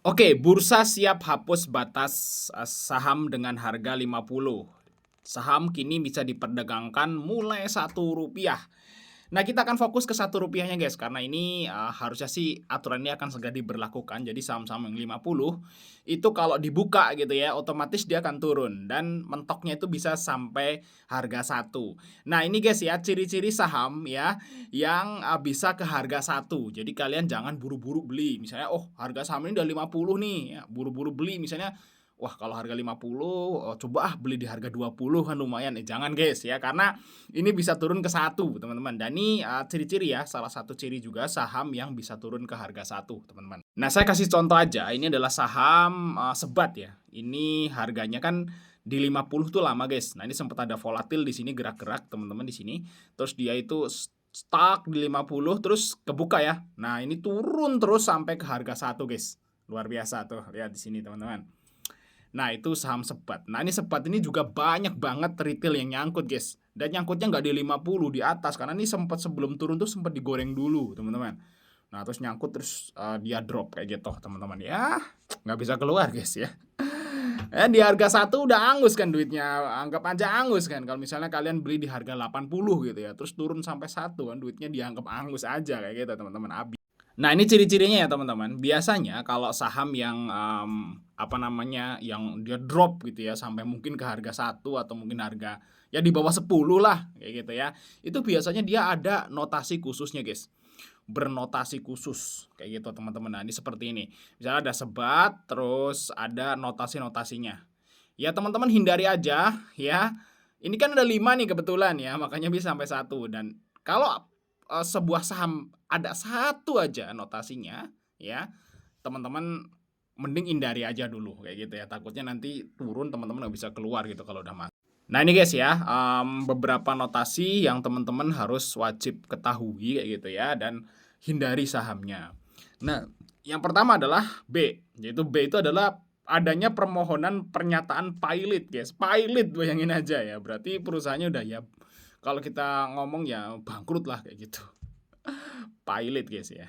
Oke, bursa siap hapus batas, saham dengan harga 50. Saham kini bisa diperdagangkan mulai Rp1. Nah, kita akan fokus ke Rp1-nya guys, karena ini, harusnya sih aturan ini akan segera diberlakukan. Jadi saham-saham yang 50 itu kalau dibuka gitu ya, otomatis dia akan turun dan mentoknya itu bisa sampai harga 1. Nah, ini guys ya, ciri-ciri saham ya yang, bisa ke harga 1. Jadi kalian jangan buru-buru beli. Misalnya, oh harga saham ini udah 50 nih, ya buru-buru beli misalnya, wah kalau harga 50, coba beli di harga 20 kan lumayan. Jangan guys ya, karena ini bisa turun ke 1 teman-teman. Dan ini, ciri-ciri ya, salah satu ciri juga saham yang bisa turun ke harga 1 teman-teman. Nah, saya kasih contoh aja, ini adalah saham, Sebat ya. Ini harganya kan di 50 tuh lama guys. Nah, ini sempat ada volatil di sini, gerak-gerak teman-teman di sini. Terus dia itu stuck di 50 terus kebuka ya. Nah, ini turun terus sampai ke harga 1 guys. Luar biasa tuh, lihat di sini teman-teman. Nah, itu saham Sebat. Nah, ini Sebat ini juga banyak banget retail yang nyangkut guys. Dan nyangkutnya nggak di 50, di atas. Karena ini sempat sebelum turun tuh sempat digoreng dulu teman-teman. Nah, terus nyangkut terus, dia drop kayak gitu teman-teman. Ya, nggak bisa keluar guys ya. Di harga 1 udah angus kan duitnya, anggap aja angus kan. Kalau misalnya kalian beli di harga 80 gitu ya, terus turun sampai 1 kan duitnya dianggap angus aja kayak gitu teman-teman, habis. Nah, ini ciri-cirinya ya teman-teman. Biasanya kalau saham yang, apa namanya, yang dia drop gitu ya sampai mungkin ke harga 1 atau mungkin harga ya di bawah 10 lah kayak gitu ya. Itu biasanya dia ada notasi khususnya guys. Bernotasi khusus kayak gitu teman-teman. Nah, ini seperti ini. Misalnya ada sebat, terus ada notasi-notasinya. Ya teman-teman hindari aja ya. Ini kan ada 5 nih kebetulan ya, makanya bisa sampai 1. Dan kalau, sebuah saham ada 1 aja notasinya ya, teman-teman mending hindari aja dulu kayak gitu ya. Takutnya nanti turun teman-teman nggak bisa keluar gitu kalau udah masuk. Nah, ini guys ya, beberapa notasi yang teman-teman harus wajib ketahui kayak gitu ya dan hindari sahamnya. Nah, yang pertama adalah B, yaitu B itu adalah adanya permohonan pernyataan pilot guys. Pilot bayangin aja ya, berarti perusahaannya udah ya kalau kita ngomong ya bangkrut lah kayak gitu. Pilot guys ya.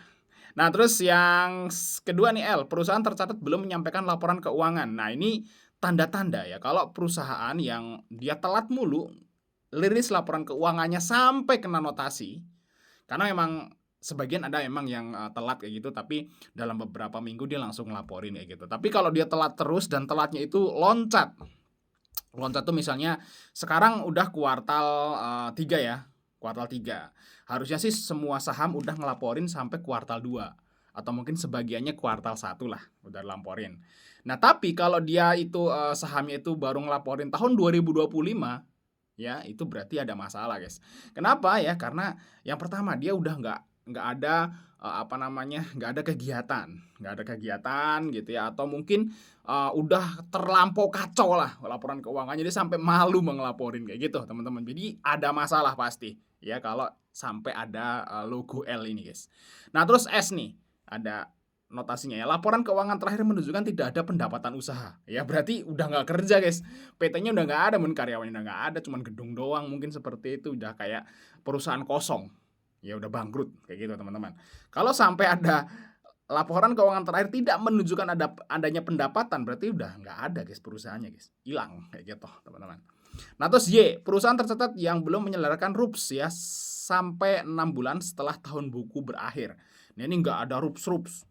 Nah, terus yang kedua nih L, perusahaan tercatat belum menyampaikan laporan keuangan. Nah, ini tanda-tanda ya kalau perusahaan yang dia telat mulu liris laporan keuangannya sampai kena notasi. Karena memang sebagian ada emang yang, telat kayak gitu, tapi dalam beberapa minggu dia langsung ngelaporin kayak gitu. Tapi kalau dia telat terus dan telatnya itu loncat. Loncat tuh misalnya sekarang udah kuartal, 3 ya, kuartal 3. Harusnya sih semua saham udah ngelaporin sampai kuartal 2 atau mungkin sebagiannya kuartal 1 lah udah laporin. Nah, tapi kalau dia itu, sahamnya itu baru ngelaporin tahun 2025 ya, itu berarti ada masalah, guys. Kenapa ya? Karena yang pertama dia udah nggak ada, apa namanya, nggak ada kegiatan gitu ya, atau mungkin, udah terlampau kacau lah laporan keuangannya, dia sampai malu mau ngelaporin kayak gitu, teman-teman. Jadi ada masalah pasti ya kalau sampai ada, logo L ini, guys. Nah, terus S nih, ada notasinya ya, laporan keuangan terakhir menunjukkan tidak ada pendapatan usaha. Ya berarti udah nggak kerja, guys. PT-nya udah nggak ada, mungkin karyawannya udah nggak ada, cuman gedung doang mungkin seperti itu, udah kayak perusahaan kosong. Ya udah bangkrut kayak gitu, teman-teman. Kalau sampai ada laporan keuangan terakhir tidak menunjukkan adanya pendapatan, berarti udah nggak ada, guys, perusahaannya, guys. Hilang kayak gitu, teman-teman. Nah, terus Y, perusahaan tercatat yang belum menyelenggarakan RUPS ya sampai 6 bulan setelah tahun buku berakhir. Nah, ini nggak ada RUPS-RUPS.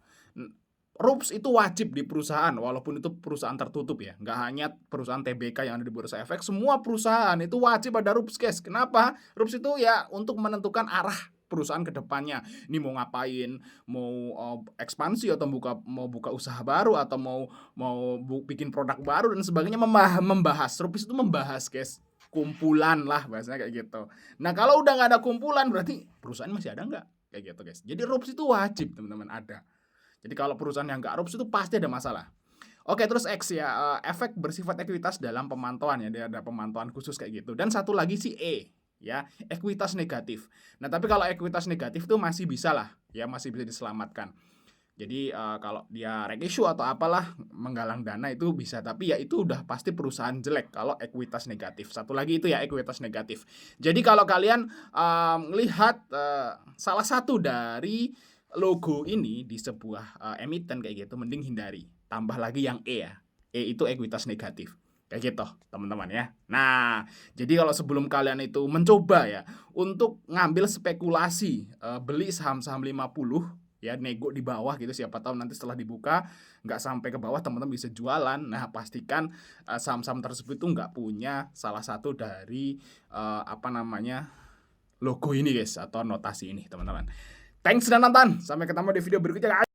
RUPS itu wajib di perusahaan walaupun itu perusahaan tertutup ya, nggak hanya perusahaan TBK yang ada di Bursa Efek, semua perusahaan itu wajib ada RUPS, guys. Kenapa? RUPS itu ya untuk menentukan arah perusahaan ke depannya. Ini mau ngapain, mau, ekspansi atau mau buka usaha baru atau mau mau bikin produk baru dan sebagainya, membahas. RUPS itu membahas, guys. Kumpulan lah bahasanya kayak gitu. Nah, kalau udah nggak ada kumpulan berarti perusahaan masih ada nggak? Kayak gitu, guys. Jadi RUPS itu wajib teman-teman ada. Jadi kalau perusahaan yang nggak RUPS itu pasti ada masalah. Oke, terus X ya, efek bersifat ekuitas dalam pemantauan ya, dia ada pemantauan khusus kayak gitu. Dan satu lagi si E, ya, ekuitas negatif. Nah, tapi kalau ekuitas negatif tuh masih bisa lah, ya masih bisa diselamatkan. Jadi, kalau dia reg issue atau apalah, menggalang dana itu bisa, tapi ya itu udah pasti perusahaan jelek kalau ekuitas negatif. Satu lagi itu ya ekuitas negatif. Jadi kalau kalian, lihat, salah satu dari logo ini di sebuah, emiten kayak gitu, mending hindari. tambah lagi yang E ya. E itu ekuitas negatif. Kayak gitu, teman-teman ya. Nah, jadi kalau sebelum kalian itu mencoba ya untuk ngambil spekulasi beli saham-saham 50 ya, nego di bawah gitu, siapa tahu nanti setelah dibuka nggak sampai ke bawah teman-teman bisa jualan. Nah, pastikan saham-saham tersebut itu nggak punya salah satu dari logo ini guys, atau notasi ini teman-teman. Thanks sudah nonton, sampai ketemu di video berikutnya guys.